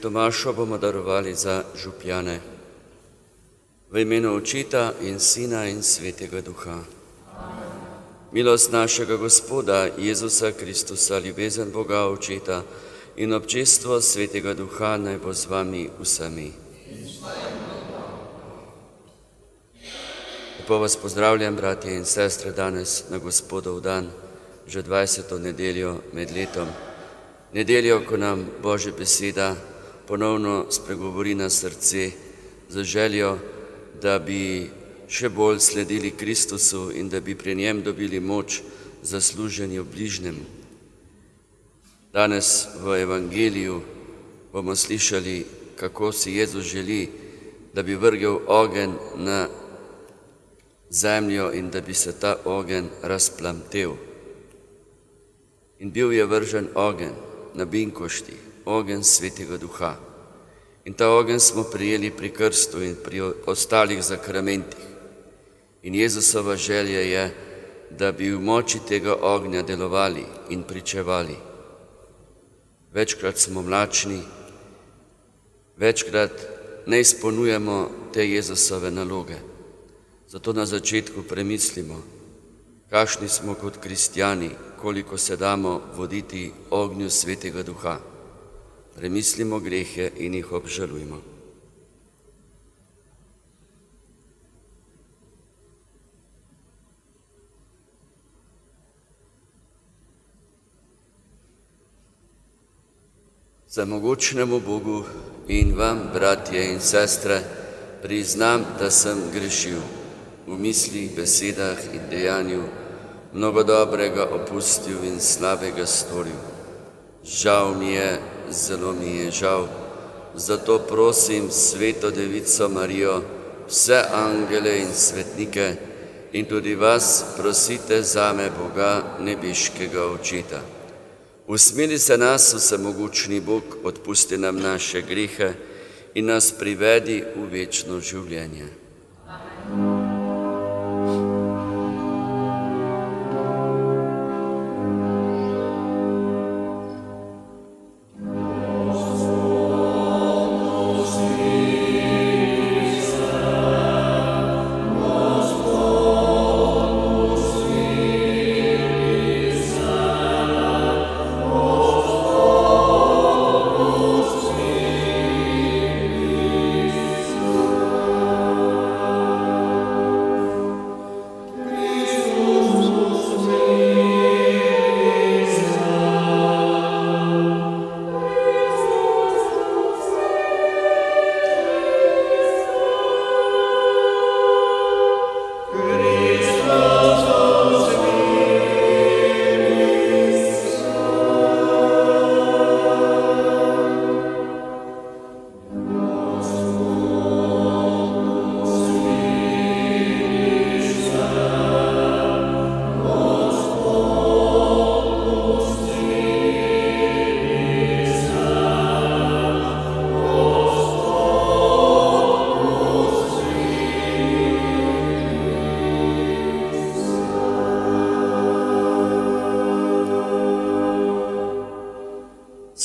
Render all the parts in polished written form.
Sveto mašo bomo darovali za župljane. V imenu Očeta in Sina in Svetega Duha. Milost našega Gospoda Jezusa Kristusa, ljubezen Boga Očeta in občestvo Svetega Duha naj bo z vami vsemi. Lepo vas pozdravljam, bratje in sestre, danes na Gospodov dan, že 20. nedeljo med letom. Nedeljo, ko nam Božja beseda ponovno spregovori na srce za željo, da bi še bolj sledili Kristusu in da bi pri njem dobili moč za služenje bližnjemu. Danes v Evangeliju bomo slišali, kako si Jezus želi, da bi vrgel ogenj na zemljo in da bi se ta ogenj razplamtel. In bil je vržen ogenj na binkošti, ogenj Svetega Duha. In ta ogenj smo prijeli pri krstu in pri ostalih zakramentih. In Jezusova želja je, da bi v moči tega ognja delovali in pričevali. Večkrat smo mlačni, večkrat ne izpolnjujemo te Jezusove naloge. Zato na začetku premislimo, kakšni smo kot kristjani, koliko se damo voditi ognju Svetega Duha. Premislimo grehe in jih obžalujmo. Vsemogočnemu Bogu in vam, bratje in sestre, priznam, da sem grešil v mislih, besedah in dejanju, mnogo dobrega opustil in slabega storil. Žal mi je, zelo mi je žal, zato prosim Sveto Devico Marijo, vse angele in svetnike in tudi vas prosite zame Boga nebeškega Očeta. Usmili se nas, vsemogočni Bog, odpusti nam naše grehe in nas privedi v večno življenje.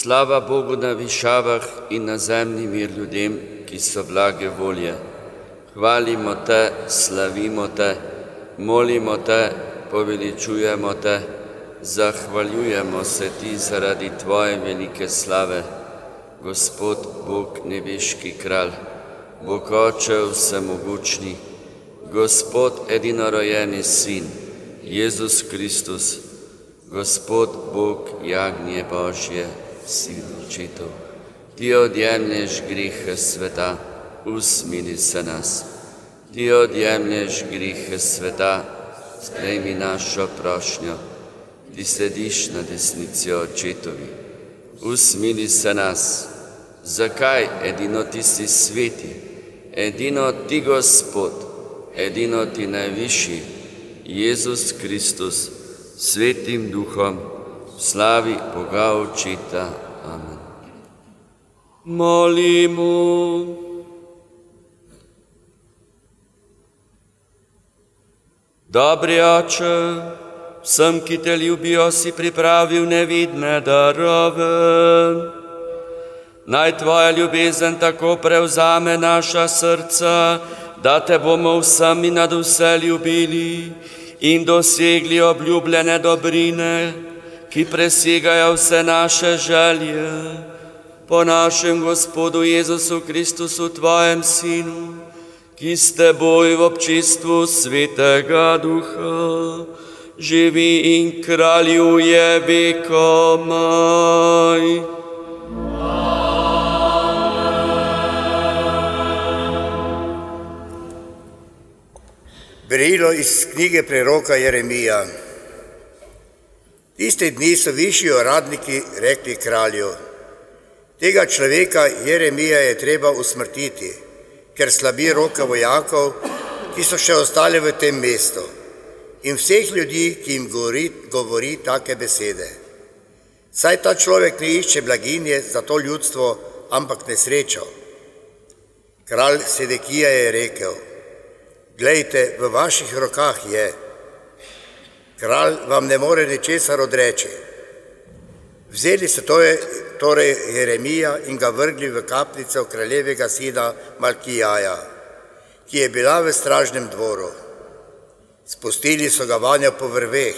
Slava Bogu na višavah in na zemlji mir ljudem, ki so blage volje. Hvalimo te, slavimo te, molimo te, poveličujemo te, zahvaljujemo se ti zaradi tvoje velike slave. Gospod Bog nebeški kralj, Bog Oče vsemogočni, Gospod edinorojenji Sin, Jezus Kristus, Gospod Bog jagnje Božje, Sin Očetov, ti odjemlješ grehe sveta, usmili se nas. Ti odjemlješ grehe sveta, sprejmi našo prošnjo. Ti sediš na desnici Očetovi, usmili se nas. Zakaj? Edino ti si sveti, edino ti Gospod, edino ti najvišji, Jezus Kristus, Svetim Duhom, v slavi Boga Očeta. Amen. Molimo. Dobri Oče, vsem, ki te ljubijo, si pripravil nevidne darove. Naj tvoja ljubezen tako prevzame naša srca, da te bomo vsemi nad vse ljubili in dosegli obljubljene dobrine, ki presegajo vse naše želje. Po našem Gospodu Jezusu Kristusu, tvojem Sinu, ki s teboj v občinstvu Svetega Duha živi in kraljuje vekomaj. Berilo iz knjige preroka Jeremija. Tiste dni so višji uradniki rekli kralju: tega človeka Jeremija je treba usmrtiti, ker slabi roka vojakov, ki so še ostali v tem mestu, in vseh ljudi, ki jim govori take besede. Saj ta človek ne išče blaginje za to ljudstvo, ampak nesrečo. Kralj Sedekija je rekel: glejte, v vaših rokah je. Kralj vam ne more ničesar odreči. Vzeli so torej Jeremija in ga vrgli v kapnico kraljevega sina Malkijaja, ki je bila v stražnem dvoru. Spustili so ga vanjo po vrveh,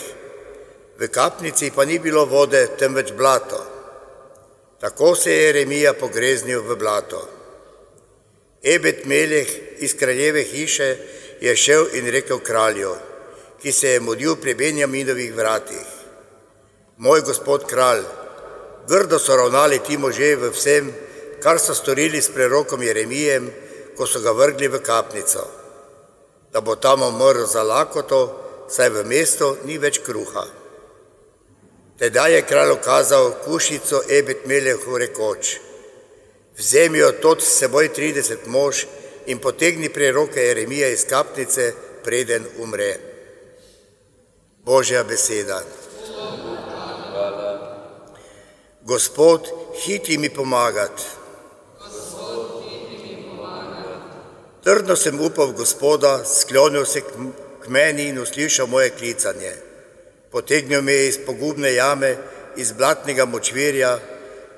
v kapnici pa ni bilo vode, temveč blato. Tako se je Jeremija pogreznil v blato. Ebed Meleh iz kraljeve hiše je šel in rekel kralju, ki se je mudil pri Benjaminovih vratih: moj gospod kralj, grdo so ravnali ti možje v vsem, kar so storili s prerokom Jeremijem, ko so ga vrgli v kapnico, da bo tam umrl za lakoto, saj v mestu ni več kruha. Tedaj je kralj ukazal kušico Ebed Melehu rekoč: vzemi od tod s seboj 30 mož in potegni preroka Jeremija iz kapnice, preden umre. Božja beseda. Gospod, hiti mi pomagat. Trdno sem upal v Gospoda, sklonil se k meni in uslišal moje klicanje. Potegnil me je iz pogubne jame, iz blatnega močvirja,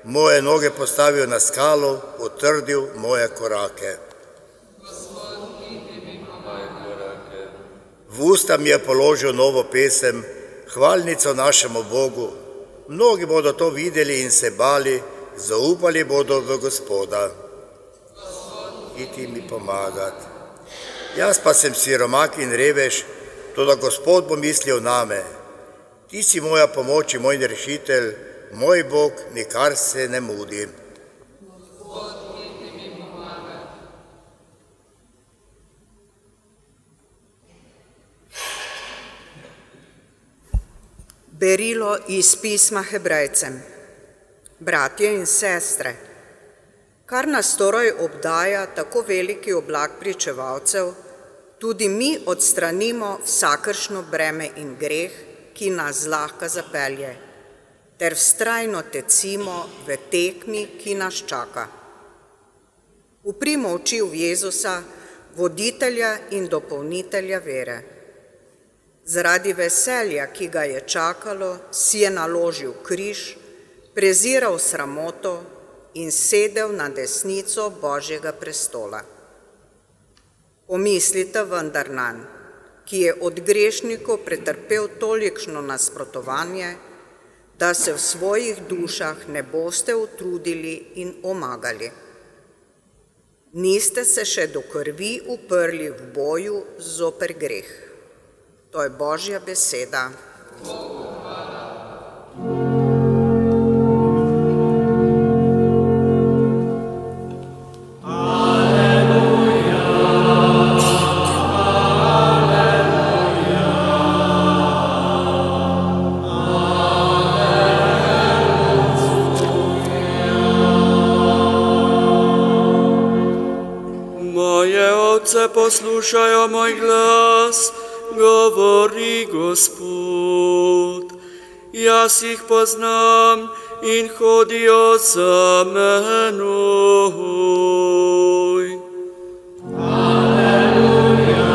moje noge postavil na skalo, utrdil moje korake. V usta mi je položil novo pesem, hvalnico našemu Bogu. Mnogi bodo to videli in se bali, zaupali bodo v Gospoda. Iti mi pomagat. Jaz pa sem siromak in revež, toda Gospod bo mislil name. Ti si moja pomoč in moj rešitelj, moj Bog, nikar se ne mudi. Berilo iz pisma Hebrejcem. Bratje in sestre, kar nas torej obdaja tako veliki oblak pričevalcev, tudi mi odstranimo vsakršno breme in greh, ki nas zlahka zapelje, ter vztrajno tecimo v tekmi, ki nas čaka. Uprimo oči v Jezusa, voditelja in dopolnitelja vere. Zaradi veselja, ki ga je čakalo, si je naložil križ, preziral sramoto in sedel na desnico Božjega prestola. Pomislite vendar nanj, ki je od grešnikov pretrpel tolikšno nasprotovanje, da se v svojih dušah ne boste utrudili in omagali. Niste se še do krvi uprli v boju zoper greh. To je Božja beseda. Moje ovce poslušajo moj glas, govori Gospod. Jaz jih poznam in hodijo za menoj. Aleluja,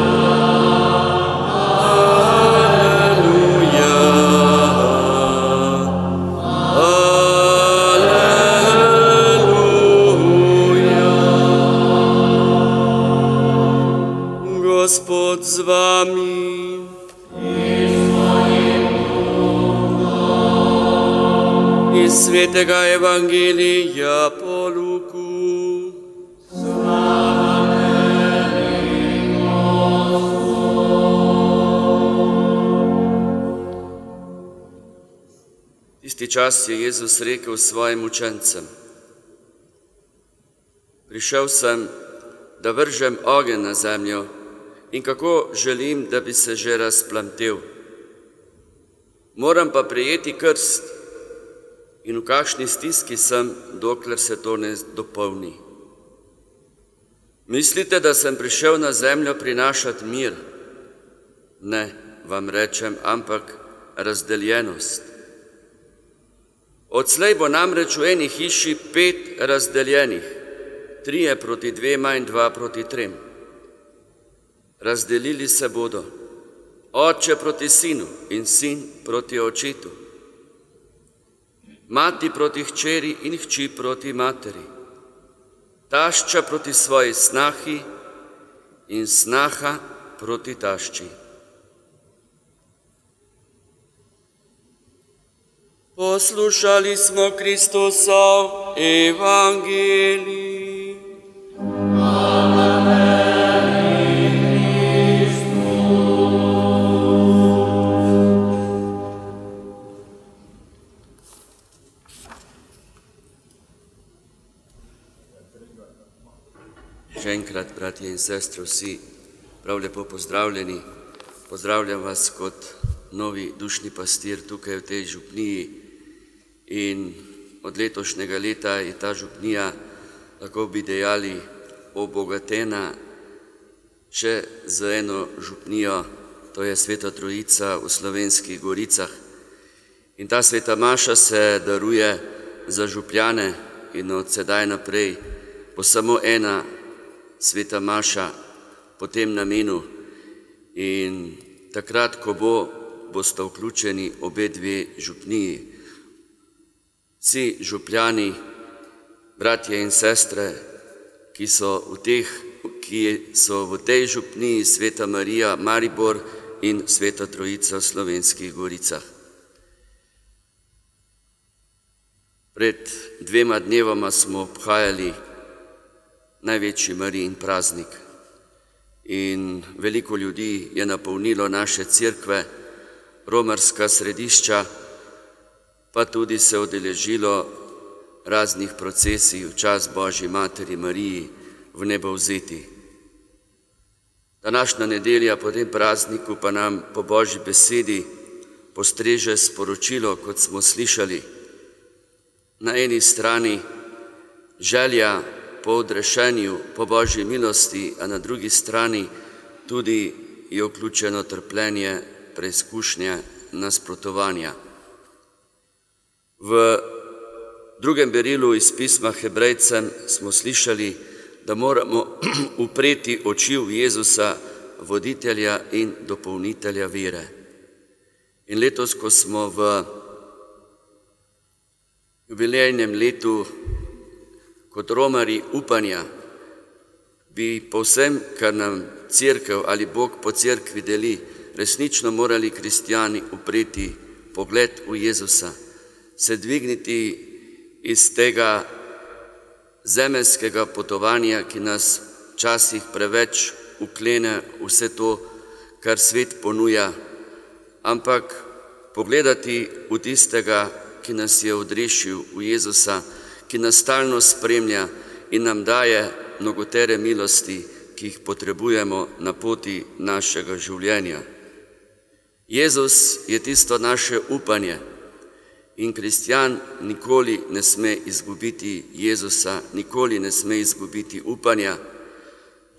aleluja, aleluja. Gospod z vami. Iz svetega Evangelija po Luku. Tisti čas je Jezus rekel svojim učencem: prišel sem, da vržem ogenj na zemljo, in kako želim, da bi se že razplamtel. Moram pa prejeti krst, in v kakšni stiski sem, dokler se to ne dopolni. Mislite, da sem prišel na zemljo prinašati mir? Ne, vam rečem, ampak razdeljenost. Odslej bo namreč v eni hiši 5 razdeljenih, 3 proti 2 in 2 proti 3. Razdelili se bodo oče proti sinu in sin proti očetu, mati proti hčeri in hči proti materi, tašča proti svoji snahi in snaha proti tašči. Poslušali smo Kristusov evangelij. Še enkrat, bratje in sestre, vsi prav lepo pozdravljeni. Pozdravljam vas kot novi dušni pastir tukaj v tej župniji. In od letošnjega leta je ta župnija, lahko bi dejali, obogatena še z eno župnijo, to je Sveta Trojica v Slovenskih Goricah. In ta sveta maša se daruje za župljane in od sedaj naprej bo samo ena sveta maša po tem namenu. In takrat, ko bosta vključeni obe dve župniji. Vsi župljani, bratje in sestre, ki so v tej župniji Sveta Marija Maribor in Sveta Trojica v Slovenskih Goricah. Pred 2 dnevoma smo obhajali največji Marijin praznik in veliko ljudi je napolnilo naše cerkve, romarska središča, pa tudi se udeležilo raznih procesij v čast Božji Materi Mariji v nebovzeti. Današnja nedelja po tem prazniku pa nam po Božji besedi postreže sporočilo, kot smo slišali. Na eni strani želja po odrešenju, po Božji milosti, a na drugi strani tudi je vključeno trpljenje, preizkušnje, nasprotovanja. V drugem berilu iz pisma Hebrejcem smo slišali, da moramo upreti oči v Jezusa, voditelja in dopolnitelja vere. In letos, ko smo v jubilejnem letu kot romarji upanja, bi po vsem, kar nam cerkev ali Bog po cerkvi deli, resnično morali kristjani upreti pogled v Jezusa, se dvigniti iz tega zemeljskega potovanja, ki nas včasih preveč uklene vse to, kar svet ponuja, ampak pogledati v tistega, ki nas je odrešil, v Jezusa, ki nas stalno spremlja in nam daje mnogotere milosti, ki jih potrebujemo na poti našega življenja. Jezus je tisto naše upanje in kristjan nikoli ne sme izgubiti Jezusa, nikoli ne sme izgubiti upanja.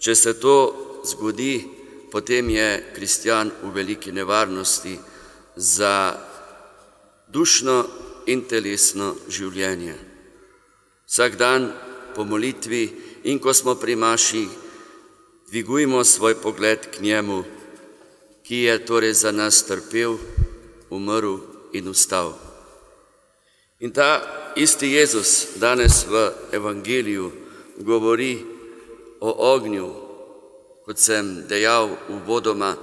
Če se to zgodi, potem je kristjan v veliki nevarnosti za dušno in telesno življenje. Vsak dan po molitvi in ko smo pri maši, dvigujmo svoj pogled k njemu, ki je torej za nas trpel, umrl in vstal. In ta isti Jezus danes v Evangeliju govori o ognju, kot sem dejal uvodoma,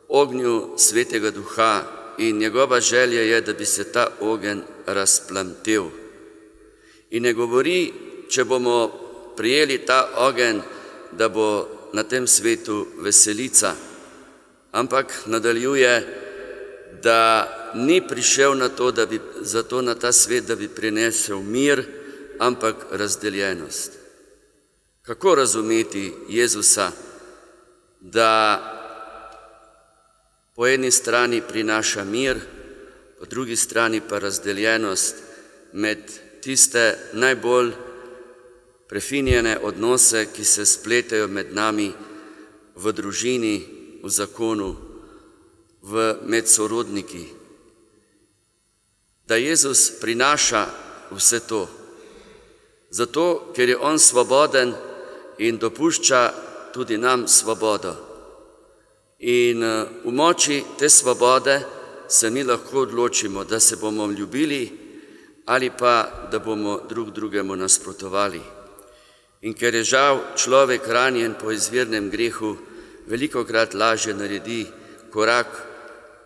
ognju Svetega Duha in njegova želja je, da bi se ta ogenj razplamtel. In ne govori, če bomo prijeli ta ogenj, da bo na tem svetu veselica, ampak nadaljuje, da ni prišel zato na ta svet, da bi prinesel mir, ampak razdeljenost. Kako razumeti Jezusa, da po eni strani prinaša mir, po drugi strani pa razdeljenost med tiste najbolj prefinjene odnose, ki se spletajo med nami v družini, v zakonu, med sorodniki. Da Jezus prinaša vse to, zato ker je on svoboden in dopušča tudi nam svobodo. In v moči te svobode se mi lahko odločimo, da se bomo ljubili ali pa da bomo drug drugemu nasprotovali. In ker je žal človek ranjen po izvirnem grehu, velikokrat lažje naredi korak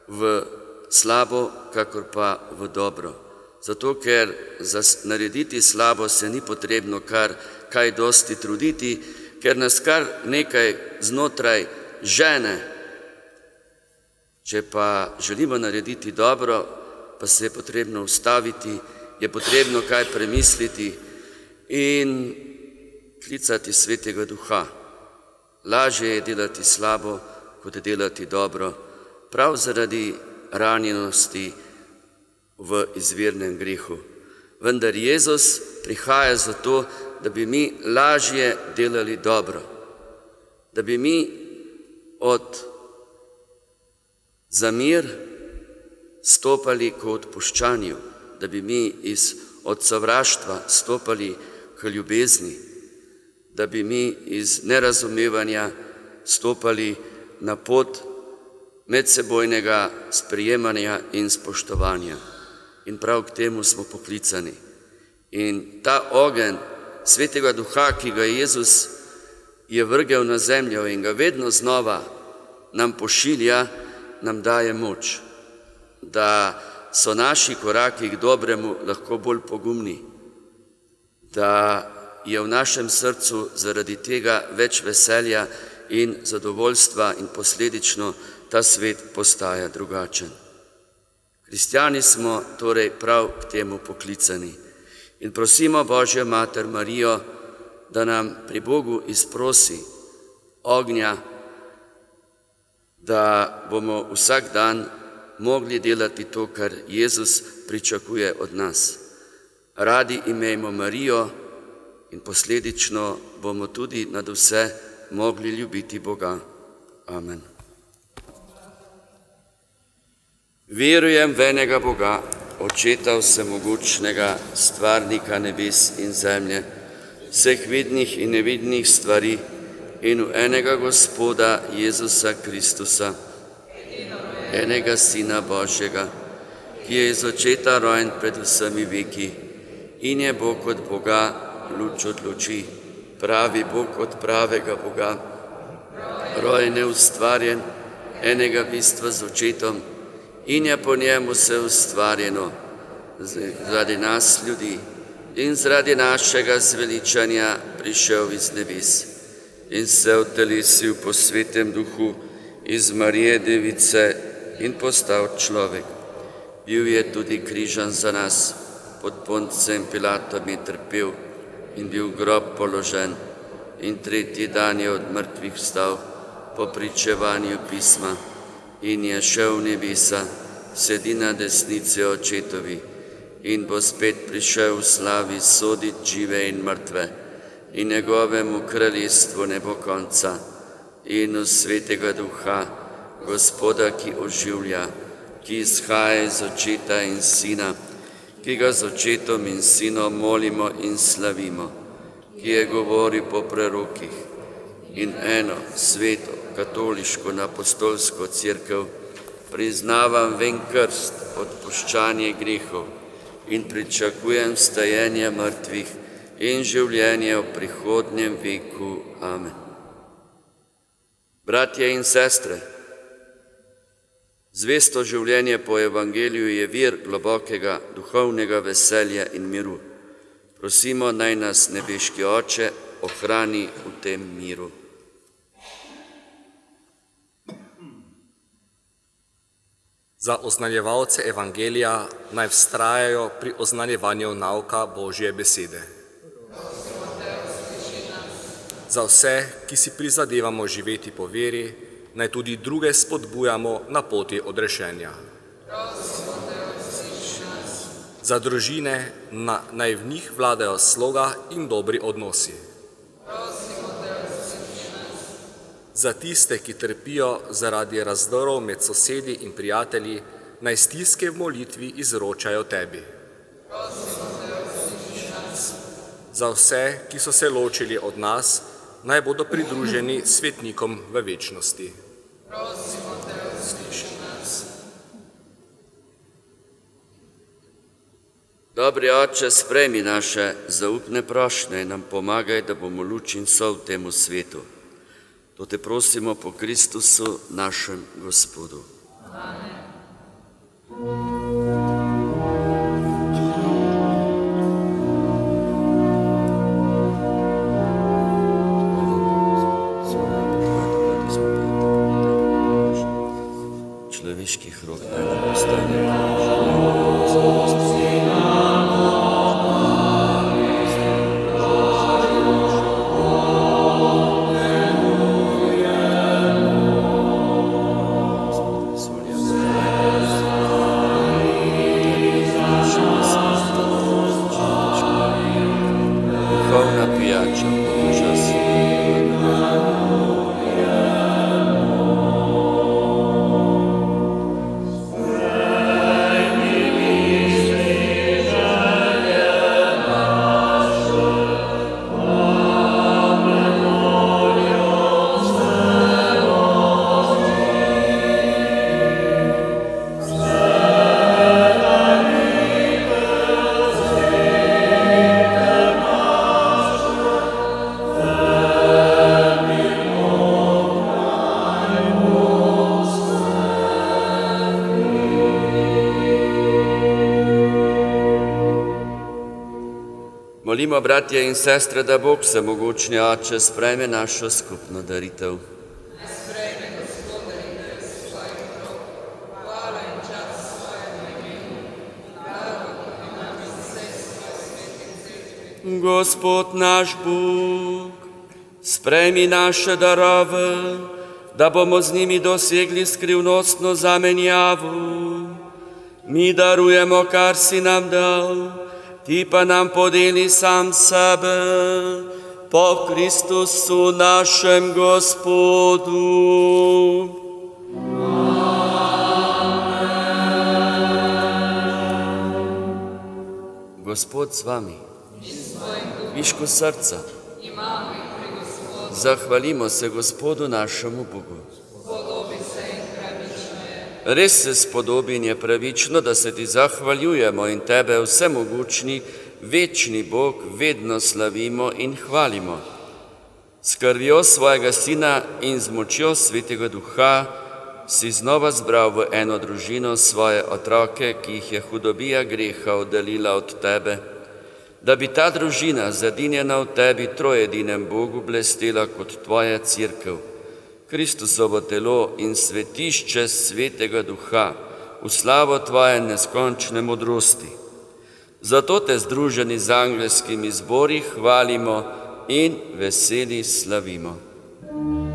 v slabo, kakor pa v dobro. Zato, ker za narediti slabo se ni potrebno kaj dosti truditi, ker nas kar nekaj znotraj žene. Če pa želimo narediti dobro, pa se je potrebno ustaviti, je potrebno kaj premisliti in klicati Svetega Duha. Lažje je delati slabo, kot delati dobro, prav zaradi ranjenosti v izvirnem grehu. Vendar Jezus prihaja zato, da bi mi lažje delali dobro, da bi mi za mir stopali k odpuščanju, da bi mi od sovraštva stopali k ljubezni, da bi mi iz nerazumevanja stopali na pot medsebojnega sprejemanja in spoštovanja. In prav k temu smo poklicani. In ta ogenj Svetega Duha, ki ga Jezus je vrgel na zemljo in ga vedno znova nam pošilja, nam daje moč, da so naši koraki k dobremu lahko bolj pogumni, da je v našem srcu zaradi tega več veselja in zadovoljstva in posledično ta svet postaja drugačen. Kristjani smo torej prav k temu poklicani in prosimo Božjo Mater Marijo, da nam pri Bogu izprosi ognja, da bomo vsak dan mogli delati to, kar Jezus pričakuje od nas. Radi imejmo Marijo in posledično bomo tudi nad vse mogli ljubiti Boga. Amen. Verujem v enega Boga, Očeta vsemogočnega, stvarnika nebes in zemlje, vseh vidnih in nevidnih stvari, in v enega Gospoda Jezusa Kristusa, enega Sina Božjega, ki je iz Očeta rojen pred vsemi veki in je Bog od Boga, luč od luči, pravi Bog od pravega Boga, rojen neustvarjen, enega bistva z Očetom, in je po njemu vse ustvarjeno, zaradi nas ljudi in zaradi našega zveličanja prišel iz nebes in se utelesil po Svetem Duhu iz Marije Device in postal človek. Bil je tudi križan za nas, pod Poncem Pilatom je trpel in bil v grob položen in tretji dan je od mrtvih vstal po pričevanju pisma in je šel v nebesa, sedi na desnici Očetovi in bo spet prišel v slavi soditi žive in mrtve in njegovemu kraljestvu ne bo konca in v Svetega Duha, Gospoda, ki oživlja, ki izhaja iz Očeta in Sina, ki ga z Očetom in Sinom molimo in slavimo, ki je govoril po prerokih in eno sveto, katoliško, apostolsko cerkev, priznavam ven krst, odpuščanje grehov in pričakujem vstajenje mrtvih in življenje v prihodnjem veku. Amen. Bratje in sestre, zvesto življenje po evangeliju je vir globokega duhovnega veselja in miru. Prosimo, naj nas nebeški Oče ohrani v tem miru. Za oznanjevalce evangelija naj vztrajajo pri oznanjevanju nauka Božje besede. Za vse, ki si prizadevamo živeti po veri, naj tudi druge spodbujamo na poti odrešenja. Za družine naj v njih vladajo sloga in dobri odnosi. Za tiste, ki trpijo zaradi razdorov med sosedi in prijatelji, naj stiske v molitvi izročajo tebi. Za vse, ki so se ločili od nas, naj bodo pridruženi svetnikom v večnosti. Dobri Oče, sprejmi naše zaupne prošnje in nam pomagaj, da bomo luč in sol temu svetu. To te prosimo po Kristusu, našem Gospodu. Amen. Človeških rok naj ne postane. Molimo, bratje in sestre, da Bog Vsemogočni Oče sprejme našo skupno daritev. Gospod naš Bog, sprejmi naše darove, da bomo z njimi dosegli skrivnostno zamenjavo. Mi darujemo, kar si nam dal, ti pa nam podeli sam sebe, po Kristusu našem Gospodu. Gospod z vami, višku srca, zahvalimo se Gospodu našemu Bogu. Res se spodobi in je pravično, da se ti zahvaljujemo in tebe, vsemogočni, večni Bog, vedno slavimo in hvalimo. S krvjo svojega Sina in z močjo Svetega Duha si znova zbral v eno družino svoje otroke, ki jih je hudobija greha oddaljila od tebe, da bi ta družina, zadinjena v tebi, trojedinem Bogu, blestela kot tvoja cerkev, Kristusovo telo in svetišče Svetega Duha, v slavo tvoje neskončne modrosti. Zato te združeni z angelskimi zbori hvalimo in veseli slavimo. Amen.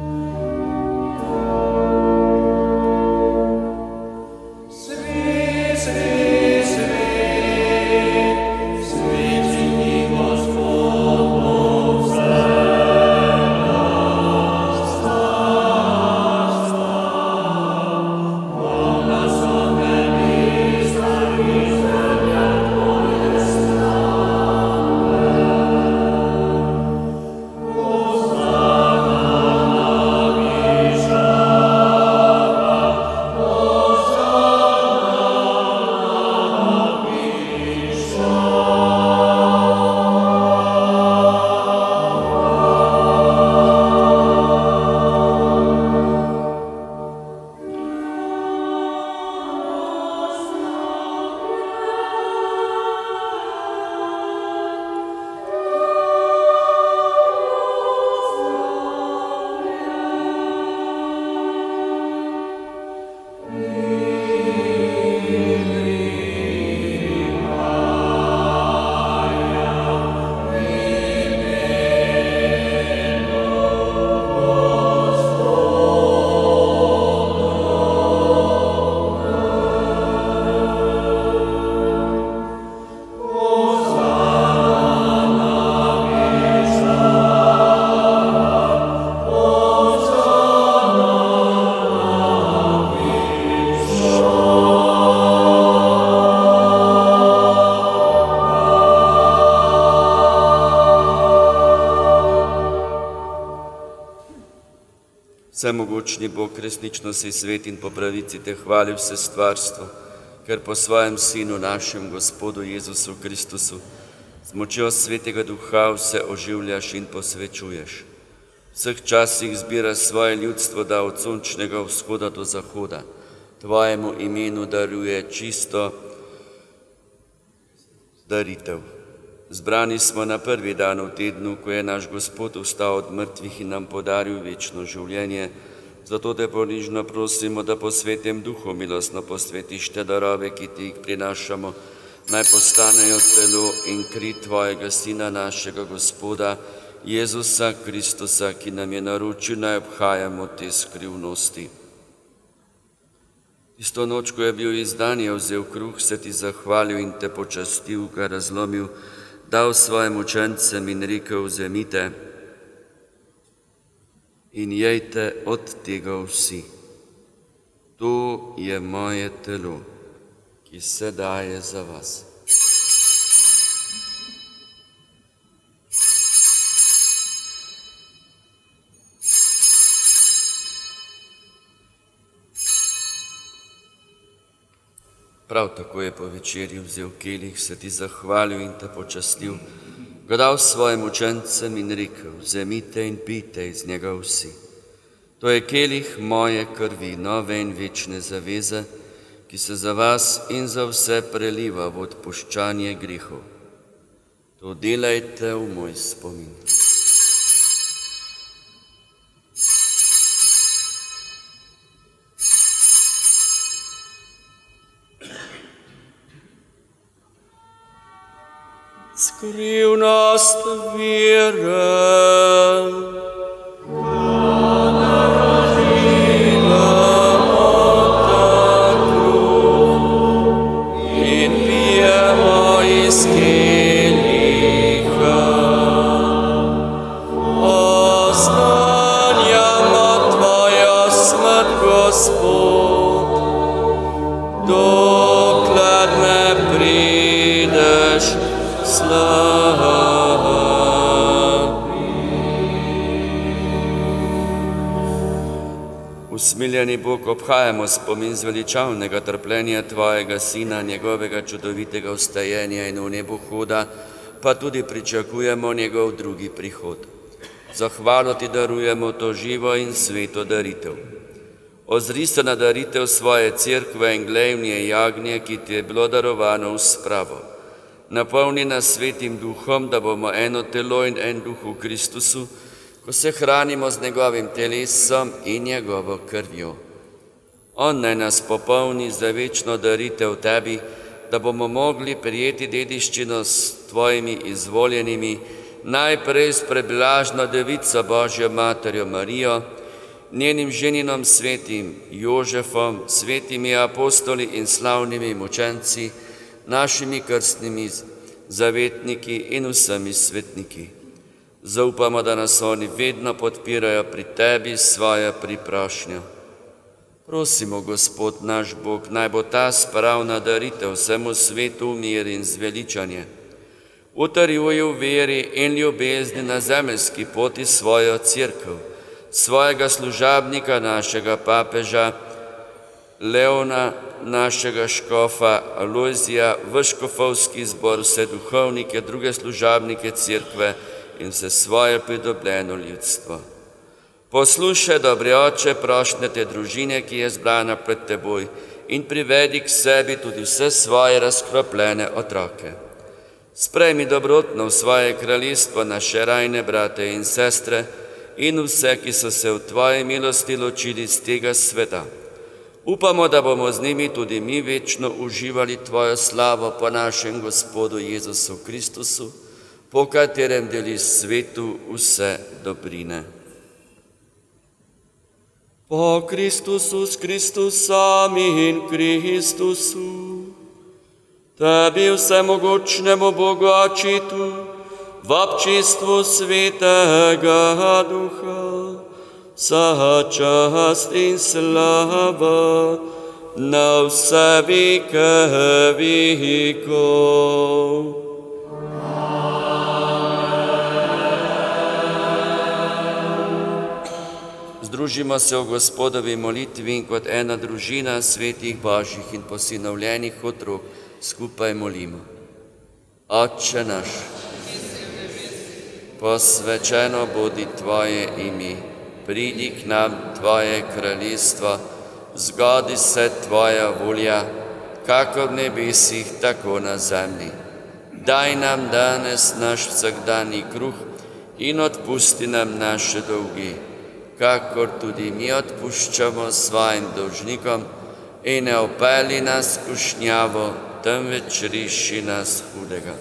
Vsemogočni Bog, resnično si svet in po pravici te hvali vse stvarstvo, ker po svojem Sinu, našem Gospodu Jezusu Kristusu, z močjo Svetega Duha vse oživljaš in posvečuješ. V vseh časih zbiraš svoje ljudstvo, da od sončnega vzhoda do zahoda tvojemu imenu daruje čisto daritev. Zbrani smo na prvi dan v tednu, ko je naš Gospod vstal od mrtvih in nam podaril večno življenje. Zato te ponižno prosimo, da po Svetem Duhu milostno posvetiš te darove, ki ti jih prinašamo, naj postanejo telo in kri tvojega Sina, našega Gospoda, Jezusa Kristusa, ki nam je naročil, naj obhajamo te skrivnosti. Tisto noč, ko je bil izdan, je vzel kruh, se ti zahvalil in te počastil, ga razlomil, dal svojim učencem in rekel: vzemite in jejte od tega vsi. To je moje telo, ki se daje za vas. Prav tako je po večerji vzel kelih, se ti zahvalil in te počastil, ga dal svojim učencem in rekel: vzemite in pijte iz njega vsi. To je kelih moje krvi, nove in večne zaveze, ki se za vas in za vse preliva v odpuščanje grehov. To delajte v moj spomin. Skrivnost vere. In pijemo iz keliha. Oznanjamo tvojo smrt, Gospod, dokler ne prideš slavi. Usmiljeni Bog, obhajamo spomin zveličavnega trpljenja tvojega Sina, njegovega čudovitega vstajenja in v nebohoda, pa tudi pričakujemo njegov drugi prihod. Zahvalo ti darujemo to živo in sveto daritev. Ozri se na daritev svoje cerkve in glejvnje jagnje, ki ti je bilo darovano v spravo. Napolni nas Svetim Duhom, da bomo eno telo in en duh v Kristusu, ko se hranimo z njegovim telesom in njegovo krvjo. On naj nas popolni za večno daritev tebi, da bomo mogli prijeti dediščino s tvojimi izvoljenimi, najprej s preblažno devico Božjo materjo Marijo, njenim ženinom svetim Jožefom, svetimi apostoli in slavnimi mučenci, našimi krstnimi zavetniki in vsemi svetniki. Zaupamo, da nas oni vedno podpirajo pri tebi s svojo priprošnjo. Prosimo, Gospod naš Bog, naj bo ta spravna daritev vsemu svetu v mir in zveličanje. Utrjuje v veri in ljubezni na zemeljski poti svojo cerkev, svojega služabnika, našega papeža Leona, našega škofa Alojzija, v škofovski zbor, vse duhovnike, druge služabnike cerkve in vse svoje pridobljeno ljudstvo. Poslušaj, dobri Oče, prošnje te družine, ki je zbrana pred teboj, in privedi k sebi tudi vse svoje razkropljene otroke. Sprejmi dobrotno v svoje kraljestvo naše rajne brate in sestre in vse, ki so se v tvoji milosti ločili z tega sveta. Upamo, da bomo z njimi tudi mi večno uživali tvojo slavo po našem Gospodu Jezusu Kristusu, po katerem deli svetu vse dobrine. Po Kristusu, s Kristusom in Kristusu, tebi vsemogočnemu Bogu Očitu, v občinstvu Svetega Duha, vsa čast in slava na vse veke vekov. Združimo se v Gospodovi molitvi in kot ena družina svetih Božjih in posinovljenih otrok skupaj molimo. Otče naš, posvečeno bodi Tvoje ime, pridi k nam Tvoje kraljestvo, zgodi se Tvoja volja, kako v nebesih, tako na zemlji. Daj nam danes naš vsakdanji kruh in odpusti nam naše dolge, kakor tudi mi odpuščamo svojim dolžnikom, in ne vpelji nas v skušnjavo, temveč reši nas hudega.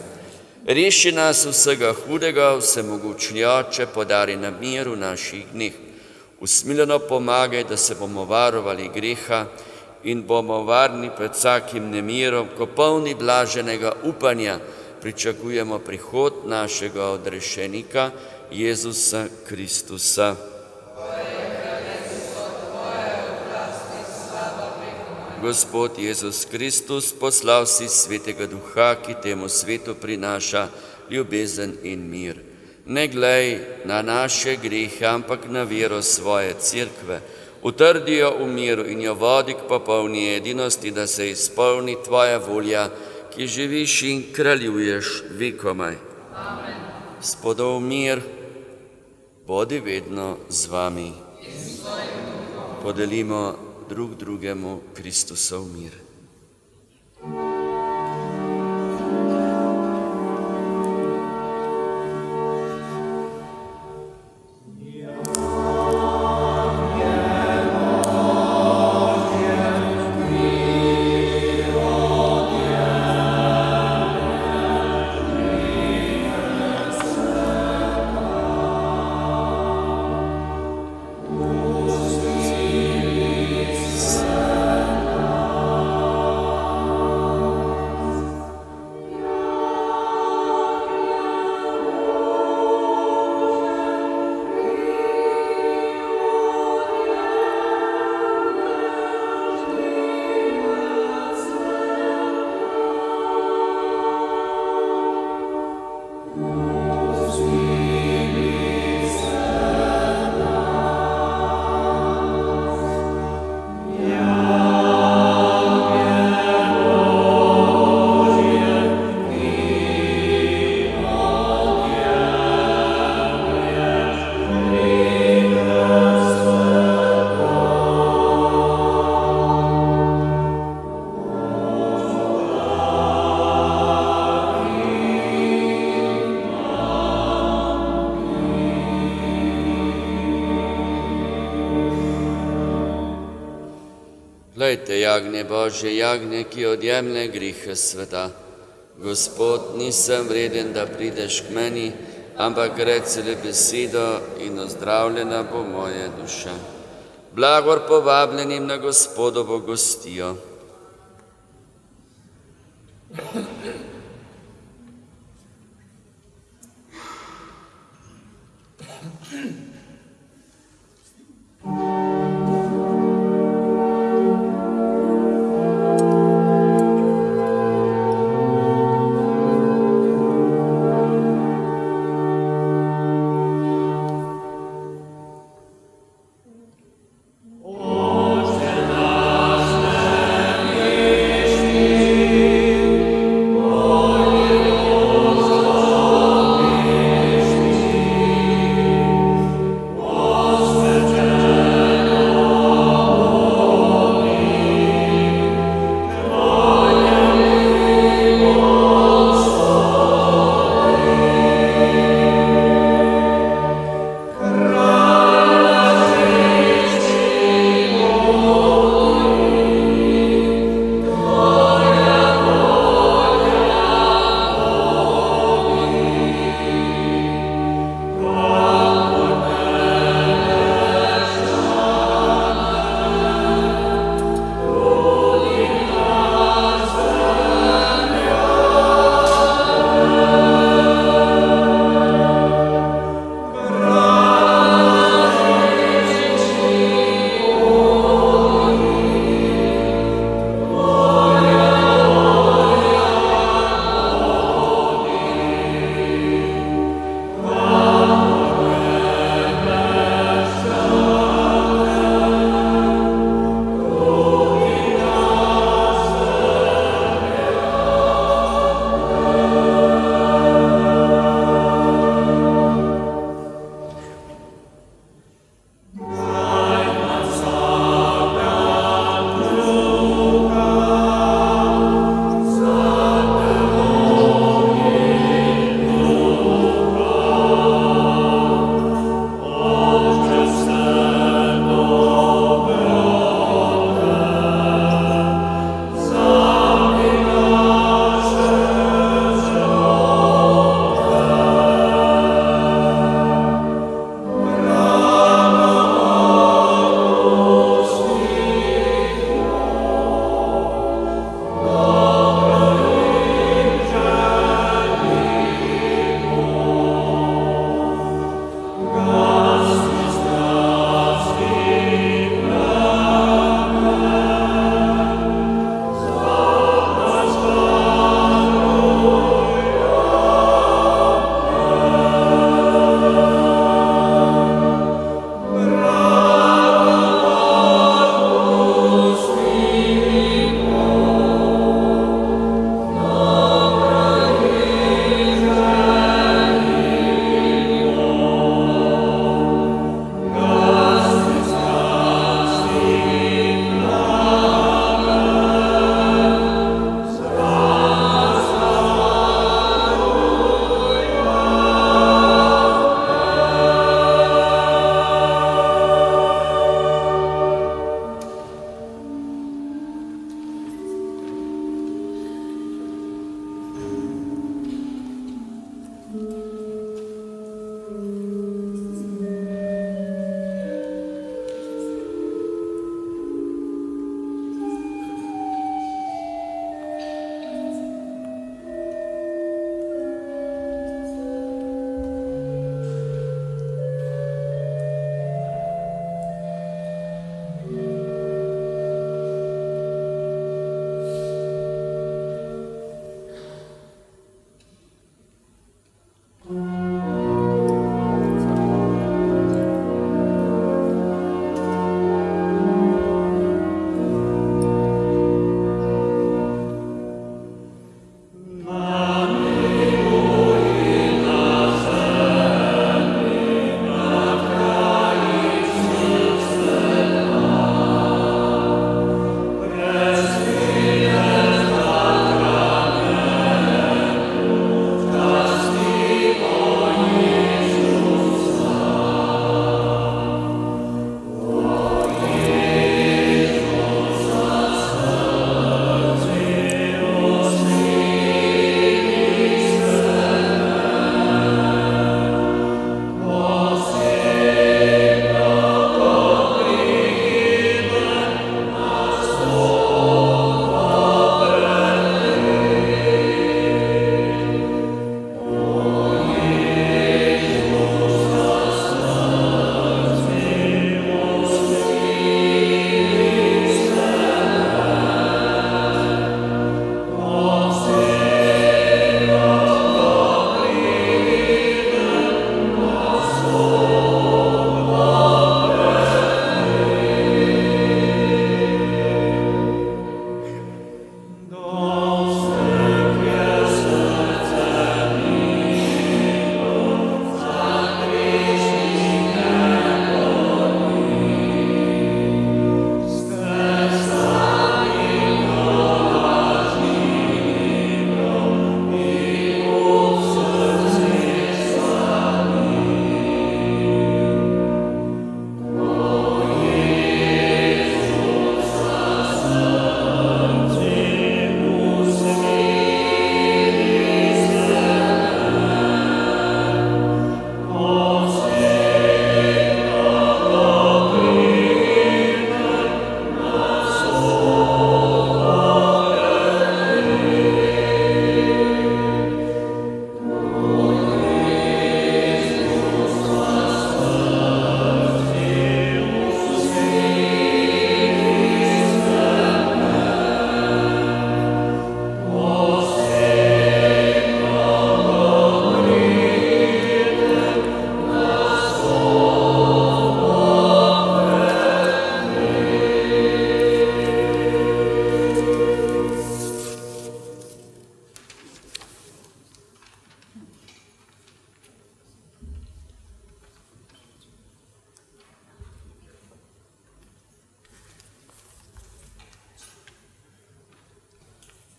Reši nas vsega hudega, vsemogočni Oče, podari nam mir v naših dneh. Usmiljeno pomagaj, da se bomo varovali greha in bomo varni pred vsakim nemirom, ko polni blaženega upanja pričakujemo prihod našega odrešenika, Jezusa Kristusa. Gospod Jezus Kristus, poslal si Svetega Duha, ki temu svetu prinaša ljubezen in mir. Ne glej na naše grehe, ampak na vero svoje cerkve. Utrdi jo v miru in jo vodi k popolni edinosti, da se izpolni Tvoja volja, ki živiš in kraljuješ vekomaj. Amen. Gospodov mir, bodi vedno z vami. Podelimo drug drugemu Kristusov mir. Glejte, jagnje Božje, jagnje, ki odjemne grehe sveta. Gospod, nisem vreden, da prideš k meni, ampak reci le besedo in ozdravljena bo moja duša. Blagor povabljenim na Gospodovo gostijo.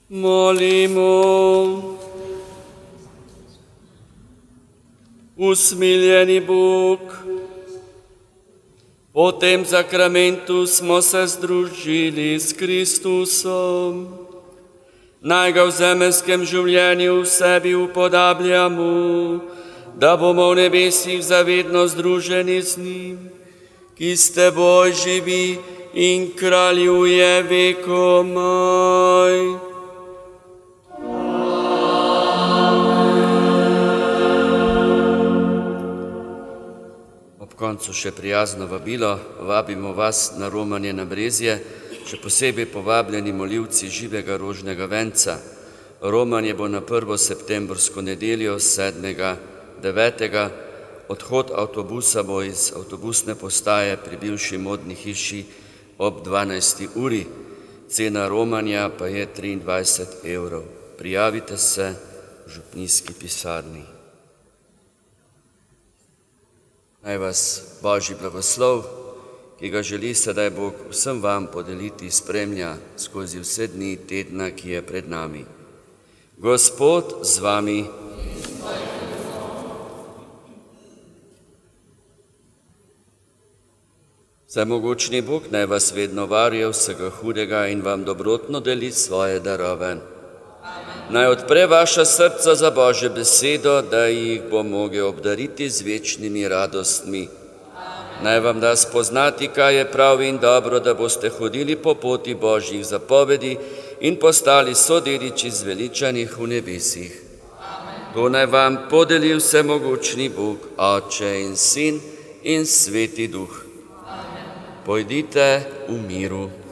Molimo. Usmiljeni Bog, po tem zakramentu smo se združili s Kristusom. Naj ga v zemeljskem življenju v sebi upodabljamo, da bomo v nebesih zavedno združeni z njim, ki s teboj živi in kraljuje vekomaj. Ob koncu še prijazno vabilo, vabimo vas na romanje na Brezje, še posebej povabljeni molivci živega rožnega venca. Romanje bo na 1. septembrsko nedeljo 7.9. Odhod avtobusa bo iz avtobusne postaje pri bivši modni hiši ob 12. uri. Cena romanja pa je 23 evrov. Prijavite se v župnijski pisarni. Naj vas Božji blagoslov, ki ga želi sedaj Bog vsem vam podeliti, spremlja skozi vse dni tedna, ki je pred nami. Gospod z vami. Vsemogočni Bog naj vas vedno varuje vsega hudega in vam dobrotno deli svoje darove. Naj odpre vaša srca za Božjo besedo, da jih bo mogel obdariti z večnimi radostmi. Naj vam da spoznati, kaj je prav in dobro, da boste hodili po poti Božjih zapovedi in postali sodeliči zveličanih v nebesih. To naj vam podeli vsemogočni Bog, Oče in Sin in Sveti Duh. Pojdite v miru.